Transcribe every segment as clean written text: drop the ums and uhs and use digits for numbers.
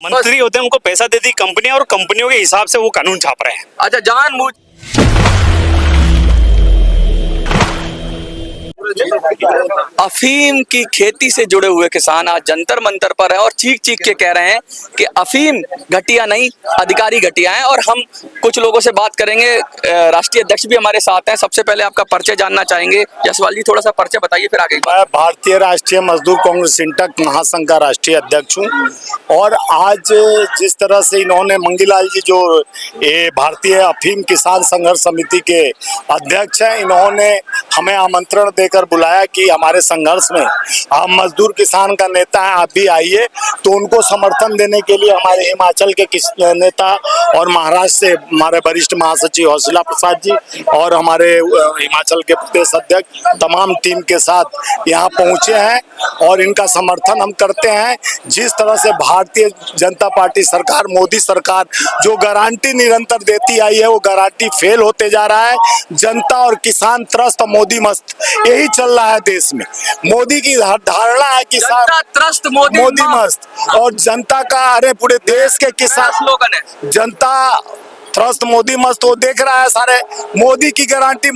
मंत्री होते हैं उनको पैसा देती कंपनियां और कंपनियों के हिसाब से वो कानून छाप रहे हैं। अच्छा, जानबूझ अफीम की खेती से जुड़े हुए किसान आज जंतर मंतर पर हैं और चीख चीख के कह रहे हैं कि अफीम घटिया नहीं, अधिकारी घटिया हैं। और हम कुछ लोगों से बात करेंगे, राष्ट्रीय अध्यक्ष भी हमारे साथ हैं। सबसे पहले आपका परिचय जानना चाहेंगे। जसवाल जी, थोड़ा सा परिचय बताइए, फिर आगे। मैं भारतीय राष्ट्रीय मजदूर कांग्रेस इंटक महासंघ का राष्ट्रीय अध्यक्ष हूँ। और आज जिस तरह से इन्होंने मंगीलाल जी, जो ये भारतीय अफीम किसान संघर्ष समिति के अध्यक्ष हैं, इन्होंने हमें आमंत्रण देकर बुलाया कि हमारे संघर्ष में हम मजदूर किसान का नेता है, आप भी आइए। तो उनको समर्थन देने के लिए हमारे हिमाचल के नेता और महाराष्ट्र से हमारे वरिष्ठ महासचिव हौसला प्रसाद जी और हमारे हिमाचल के प्रदेश अध्यक्ष तमाम टीम के साथ यहाँ पहुँचे हैं और इनका समर्थन हम करते हैं। जिस तरह से भारतीय जनता पार्टी सरकार, मोदी सरकार जो गारंटी निरंतर देती आई है, वो गारंटी फेल होते जा रहा है। जनता और किसान त्रस्त, मोदी मस्त, यही चल रहा है देश में। मोदी की धारणा है किसान त्रस्त, मोदी मस्त, और जनता का, अरे पूरे देश के किसान स्लोगन है जनता त्रस्त मोदी मस्त। वो देख रहा है सारे मोदी की गारंटी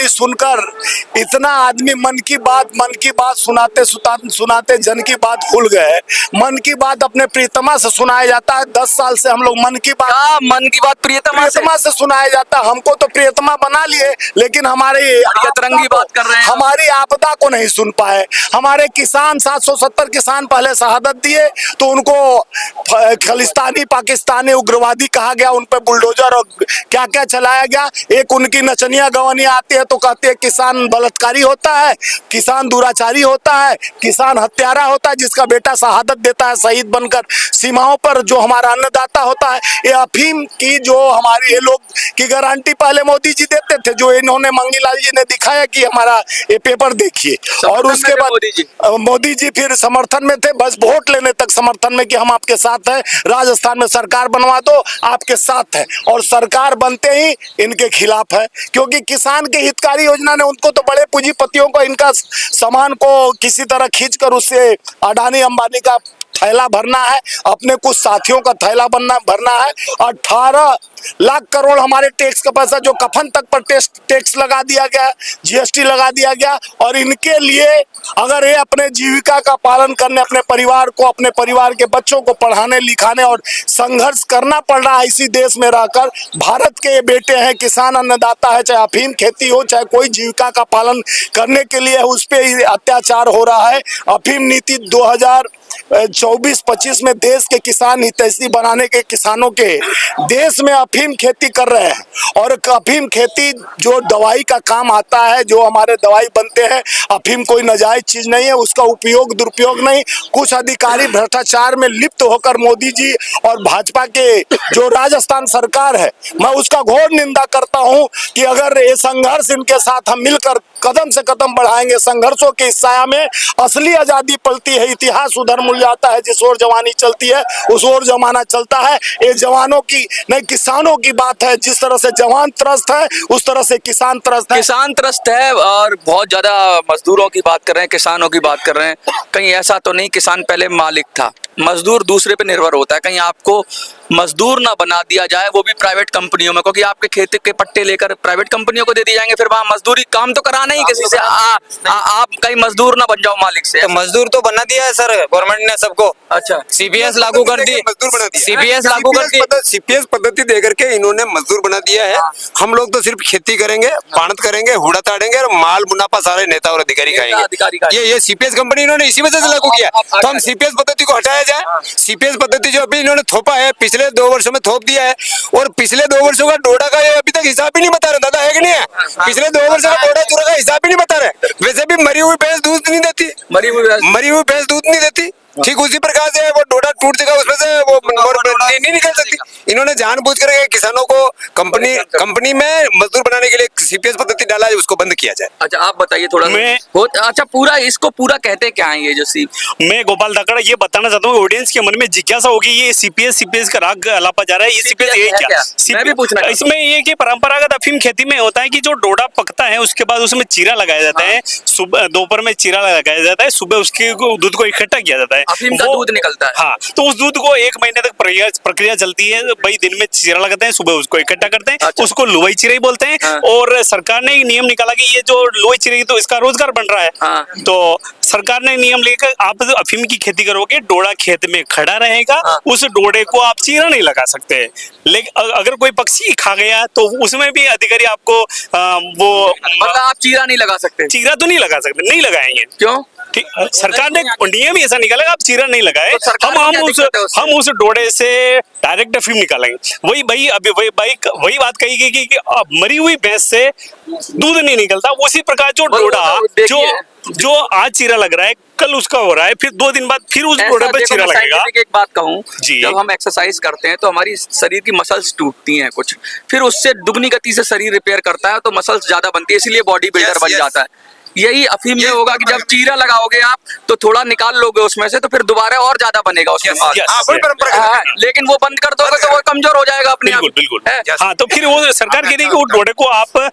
सुनकर इतना आदमी मन की बात सुनाते जन की बात भूल गए। मन की बात अपने प्रियतमा से सुनाया जाता है। 10 साल से हम लोग मन की बात प्रियतमा से सुनाया जाता है। हमको तो प्रियतमा बना लिए, लेकिन हमारी अतरंगी बात कर रहे हैं, हमारी आपदा को नहीं सुन पाए। हमारे किसान 770 किसान पहले शहादत दिए तो उनको खालिस्तानी पाकिस्तानी उग्रवादी कहा गया, उन पर बुलडोजर और क्या क्या चलाया गया। एक उनकी नचनिया गवनिया आती है तो कहते हैं किसान बलात्कारी होता है, किसान दुराचारी होता है, किसान हत्यारा होता है, जिसका बेटा शहादत देता है शहीद बनकर सीमाओं पर, जो हमारा अन्नदाता होता है। ये अफीम की जो हमारी ये लोग की गारंटी पहले मोदी जी देते थे, जो इन्होंने मंगीलाल जी ने दिखाया कि हमारा ये पेपर देखिए, और उसके बाद मोदी जी फिर समर्थन में थे, बस वोट लेने तक समर्थन में कि हम आपके साथ हैं, राजस्थान में सरकार बनवा दो, आपके साथ है। और सरकार बनते ही इनके खिलाफ है, क्योंकि किसान के हितकारी योजना ने उनको तो बड़े पूंजीपतियों को इनका सामान को किसी तरह खींचकर उससे अडानी अंबानी का थैला भरना है, अपने कुछ साथियों का थैला भरना है। 18 लाख करोड़ हमारे टैक्स का पैसा जो कफन तक पर टैक्स लगा दिया गया, जीएसटी लगा दिया गया। और इनके लिए अगर ये अपने जीविका का पालन करने, अपने परिवार को, अपने परिवार के बच्चों को पढ़ाने लिखाने और संघर्ष करना पड़ रहा है इसी देश में रहकर, भारत के ये बेटे हैं, किसान अन्नदाता है, चाहे अफीम खेती हो, चाहे कोई जीविका का पालन करने के लिए उस पर अत्याचार हो रहा है। अफीम नीति 2024-25 में देश के किसान हितैषी बनाने के, किसानों के देश में अफीम खेती कर रहे हैं। और अफीम खेती जो दवाई का काम आता है, जो हमारे दवाई बनते हैं, अफीम कोई नाजायज चीज नहीं है, उसका उपयोग दुरुपयोग नहीं। कुछ अधिकारी भ्रष्टाचार में लिप्त होकर मोदी जी और भाजपा के जो राजस्थान सरकार है, मैं उसका घोर निंदा करता हूं कि अगर ये संघर्ष इनके साथ हम मिलकर कदम से कदम बढ़ाएंगे, संघर्षों के इस साया में असली आजादी पलती है, इतिहास उधर मुड़ जाता है। जिस ओर जवानी चलती है उस ओर जमाना चलता है। ये जवानों की नहीं, किसानों की बात है। जिस तरह से जवान त्रस्त है, उस तरह से किसान त्रस्त है। किसान त्रस्त है और बहुत ज्यादा मजदूरों की बात कर रहे हैं, किसानों की बात कर रहे हैं। कहीं ऐसा तो नहीं किसान पहले मालिक था, मजदूर दूसरे पे निर्भर होता है। कहीं आपको मजदूर ना बना दिया जाए, वो भी प्राइवेट कंपनियों में, क्योंकि आपके खेती के पट्टे लेकर प्राइवेट कंपनियों को दे दिए जाएंगे, फिर वहाँ मजदूरी काम तो कराना ही किसी से। आप कहीं मजदूर ना बन जाओ मालिक से। तो मजदूर तो बना दिया है सर गवर्नमेंट ने सबको। अच्छा, सीपीएस लागू कर दी, मजदूर बना दिया, सीपीएस लागू कर दी, सीपीएस पद्धति दे करके इन्होंने मजदूर बना दिया है। हम लोग तो सिर्फ खेती करेंगे, पाणत करेंगे, हुड़ा ताड़ेंगे और माल मुनाफा सारे नेता और अधिकारी खाएंगे। ये सीपीएस कंपनी इन्होंने इसी वजह से लागू किया। तो हम सीपीएस पद्धति को हटाया जाए। सीपीएस पद्धति जो अभी इन्होंने थोपा है, पिछले 2 वर्षों में थोप दिया है, और पिछले 2 वर्षों का डोडा का ये अभी तक हिसाब ही नहीं बता रहे। दादा है कि नहीं है? पिछले 2 वर्षों का डोडा चूरा का हिसाब ही नहीं बता रहे। वैसे भी मरी हुई भैंस दूध नहीं देती, मरी हुई भैंस दूध नहीं देती। ठीक उसी प्रकार से वो डोडा टूट जाएगा, उसमें से वो नहीं निकल सकती। इन्होंने जानबूझ कर किसानों को कंपनी में मजदूर बनाने के लिए सीपीएस पद्धति डाला है, उसको बंद किया जाए। अच्छा आप बताइए थोड़ा अच्छा पूरा इसको पूरा कहते क्या है ये जो सी मैं गोपाल धाकड़ ये बताना चाहता हूँ ऑडियंस के मन में जिज्ञासा होगी ये सीपीएस का राग अलापा जा रहा है, ये सीपीएस यही क्या? मैं भी पूछना इसमें ये कि परंपरागत अफीम खेती में होता है कि जो डोडा पकता है उसके बाद उसमें चीरा लगाया जाता है, सुबह दोपहर में चीरा लगाया जाता है, सुबह उसके दूध को इकट्ठा किया जाता है, अफीम का दूध निकलता है। हाँ, तो उस दूध को 1 महीने तक प्रक्रिया चलती है भाई, दिन में चीरा लगाते हैं, सुबह उसको इकट्ठा करते हैं, अच्छा। उसको लुवाई चिराई बोलते हैं। हाँ। और सरकार ने एक नियम निकाला कि ये जो लुवाई चिराई तो इसका रोजगार बन रहा है। हाँ। तो सरकार ने नियम लेकर आप अफीम की खेती करोगे, डोडा खेत में खड़ा रहेगा, हाँ। उस डोडे को आप चीरा नहीं लगा सकते। लेकिन अगर कोई पक्षी खा गया तो उसमें भी अधिकारी आपको वो मतलब आप चीरा नहीं लगा सकते? चीरा तो नहीं लगा सकते, नहीं लगाएंगे। क्यों? ठीक, सरकार ने नियम ही ऐसा निकाला आप चीरा नहीं लगाए, तो हम उस डोडे से डायरेक्ट अफीम निकालेंगे। वही भाई अभी वही बात कही गई कि मरी हुई भैंस से दूध नहीं निकलता, उसी प्रकार जो डोडा जो आज चीरा लग रहा है कल उसका हो रहा है, फिर 2 दिन बाद फिर उस डोडे पे चीरा लगेगा। एक बात कहूँ, जी। जब हम एक्सरसाइज करते हैं तो हमारी शरीर की मसल्स टूटती हैं कुछ, फिर उससे दुगनी गति से शरीर रिपेयर करता है तो मसल्स ज्यादा बनती है, इसलिए बॉडी बिल्डर बन जाता है। यही अफीम में होगा कि जब चीरा लगाओगे आप तो थोड़ा निकाल लोगे उसमें से, तो फिर दोबारा और ज्यादा बनेगा उसमें माल। लेकिन वो बंद कर दोगे तो वो कमजोर हो जाएगा अपने आप। बिल्कुल। हाँ, तो फिर वो सरकार कह रही है कि वो डोडे को आप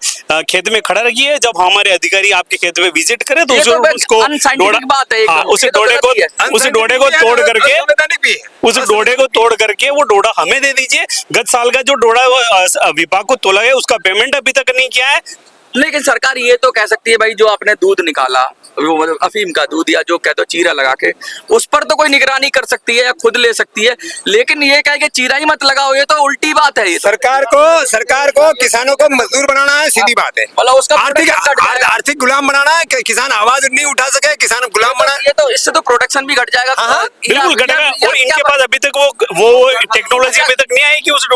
खेत में खड़ा रखिए, जब हमारे अधिकारी आपके खेत में विजिट करें तो उसको बात है, उस डोडे को तोड़ करके वो डोडा हमें दे दीजिए। गत साल का जो डोडा विभाग को तोला गया उसका पेमेंट अभी तक नहीं किया है। लेकिन सरकार ये तो कह सकती है भाई जो आपने दूध निकाला वो मतलब अफीम का दूध या जो कहते हो चीरा लगा के, उस पर तो कोई निगरानी कर सकती है या खुद ले सकती है, लेकिन ये कहे कि चीरा ही मत लगाओ, ये तो उल्टी बात है। ये सरकार को किसानों को मजदूर बनाना है, सीधी बात है। मतलब उसका आर्थिक गुलाम बनाना है कि किसान आवाज नहीं उठा सके, किसान गुलाम बना, ये तो इससे तो प्रोडक्शन भी घट जाएगा। बिल्कुल घटेगा। और इनके पास अभी तक वो टेक्नोलॉजी अभी तक नहीं आई कि उस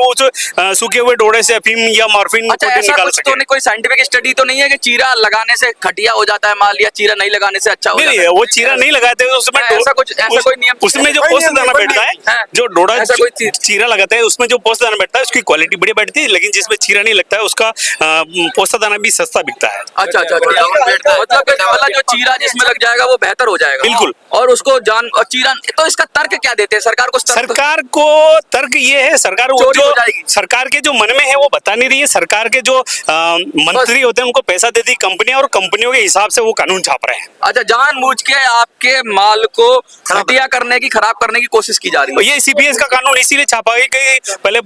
सूखे हुए डोडे से अफीम या मॉर्फिन निकाल सके। कोई साइंटिफिक स्टडी तो नहीं है कि चीरा लगाने से घटिया हो जाता है माल या चीरा नहीं लगाने से अच्छा हो जाता है? वो चीरा नहीं लगाते उसमें ऐसा कोई नियम, उसमें जो पोस्त दाना बैठता है, जो डोडा चीरा लगाता है उसमें जो पोस्त दाना बैठता है उसकी क्वालिटी बढ़िया बैठती है, लेकिन जिसमें चीरा नहीं लगता है उसका पोस्त दाना भी सस्ता बिकता है। अच्छा मतलब जो चीरा जिसमें लग जाएगा वो बेहतर हो जाएगा। बिल्कुल। और उसको चीरा तो इसका तर्क क्या देते हैं सरकार को? सरकार को तर्क ये है, सरकार के जो मन में है वो बता नहीं रही है। सरकार के जो मंत्री होते हैं उनको पैसा देती कंपनियां और कंपनियों के हिसाब से वो कानून छाप रहे हैं। अच्छा, जानबूझ के आपके माल को घटिया करने की, खराब करने की कोशिश की जा रही है। ये सीपीएस का कानून इसीलिए छापा गया कि पहले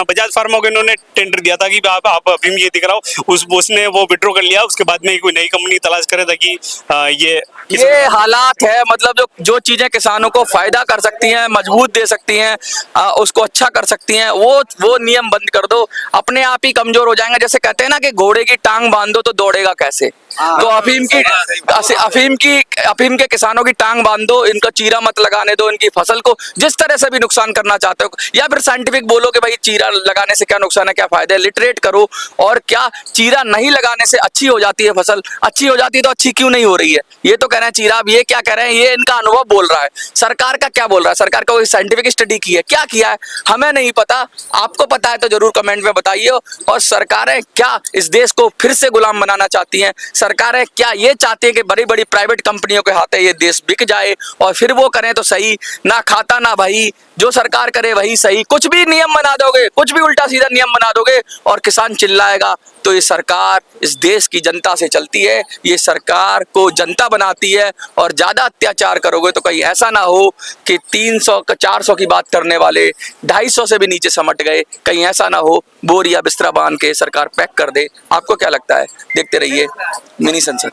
बजाज फार्मा को इन्होंने टेंडर दिया था कि आप अफीम ये दिखाओ, उसने वो विड्रॉ कर लिया, उसके बाद में कोई नई कंपनी तलाश करे था कि ये हालात है। मतलब जो चीजें किसानों को फायदा कर सकती हैं, मजबूत दे सकती हैं, उसको अच्छा कर सकती हैं, वो नियम बंद कर दो, अपने आप ही कमजोर हो जाएंगे। जैसे कहते हैं ना कि घोड़े की टांग बांध दो तो दौड़ेगा कैसे, तो अफीम के किसानों की टांग बांध दो, इनका चीरा मत लगाने दो, इनकी फसल को जिस तरह से भी नुकसान करना चाहते हो, या फिर साइंटिफिक बोलो कि भाई चीरा लगाने से क्या नुकसान है, क्या फायदा है, लिटरेट करो। और क्या चीरा नहीं लगाने से अच्छी हो जाती है फसल? अच्छी हो जाती है तो अच्छी क्यों नहीं हो रही है? ये तो कह रहे हैं चीरा, अब ये क्या कह रहे हैं, ये इनका अनुभव बोल रहा है। सरकार का क्या बोल रहा है? सरकार का कोई साइंटिफिक स्टडी की है? क्या किया है हमें नहीं पता, आपको पता है तो जरूर कमेंट में बताइए। और सरकारें क्या इस देश को फिर से गुलाम बनाना चाहती हैं? सरकारें क्या ये चाहती हैं कि बड़ी बड़ी प्राइवेट कंपनियों के हाथ ये देश बिक जाए और फिर वो करें तो सही, ना खाता ना भाई, जो सरकार करे वही सही? कुछ भी नियम बना दोगे, कुछ भी उल्टा सीधा नियम बना दोगे और किसान चिल्लाएगा, तो ये सरकार इस देश की जनता से चलती है, ये सरकार को जनता बनाती है। और ज्यादा अत्याचार करोगे तो कहीं ऐसा ना हो कि 300 400 की बात करने वाले 250 से भी नीचे समट गए, कहीं ऐसा ना हो बोरिया बिस्तरा बांध के सरकार पैक कर दे। आपको क्या लगता है? देखते रहिए मिनी संसद।